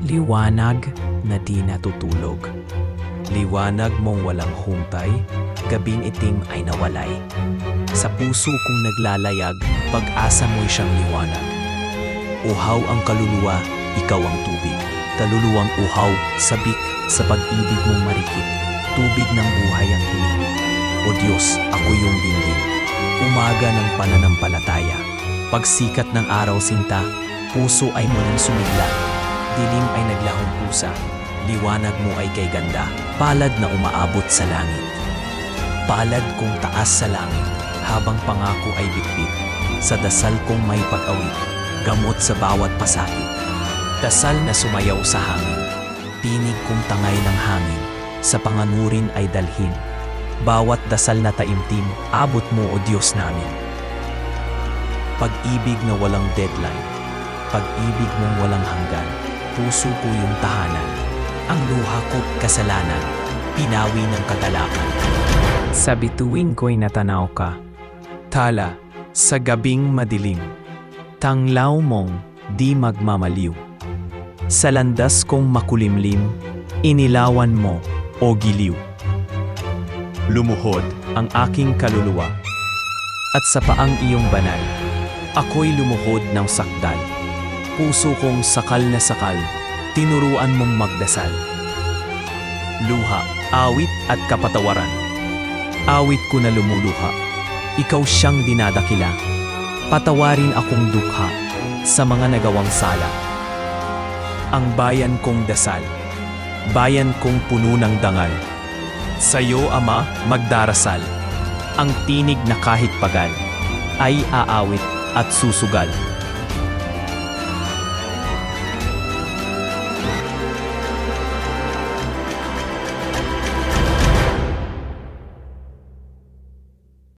Liwanag na di natutulog. Liwanag mong walang humpay, gabing itim ay nawalay. Sa puso kong naglalayag, pag-asa mo'y siyang liwanag. Uhaw ang kaluluwa, ikaw ang tubig. Kaluluwang uhaw, sabik sa pag-ibig mong marikit. Tubig ng buhay ang hiling. O Diyos, ako yung dingding. Umaga ng pananampalataya. Pagsikat ng araw sinta, puso ay muling sumigla. Dilim ay naglahong pusa. Liwanag mo ay kay ganda. Palad na umaabot sa langit. Palad kong taas sa langit, habang pangako ay bitbit. Sa dasal kong may pag-awit, gamot sa bawat pasakit. Dasal na sumayaw sa hangin, tinig kong tangay ng hangin, sa panganurin ay dalhin. Bawat dasal na taimtim, abot mo o Diyos namin. Pag-ibig na walang deadline, pag-ibig mong walang hanggan, puso ko yung tahanan. Ang luha ko't kasalanan, pinawi ng kagalakan. Sa bituin ko'y natanaw ka, tala sa gabing madilim, tanglaw mong di magmamaliw. Sa landas kong makulimlim, inilawan mo o giliw. Lumuhod ang aking kaluluwa, at sa paang iyong banal, ako'y lumuhod ng sakdal. Puso kong sakal na sakal, tinuruan mong magdasal. Luha, awit at kapatawaran. Awit ko na lumuluha, ikaw siyang dinadakila. Patawarin akong dukha sa mga nagawang sala. Ang bayan kong dasal, bayan kong puno ng dangal. Sa'yo, Ama, magdarasal. Ang tinig na kahit pagal ay aawit at susugal.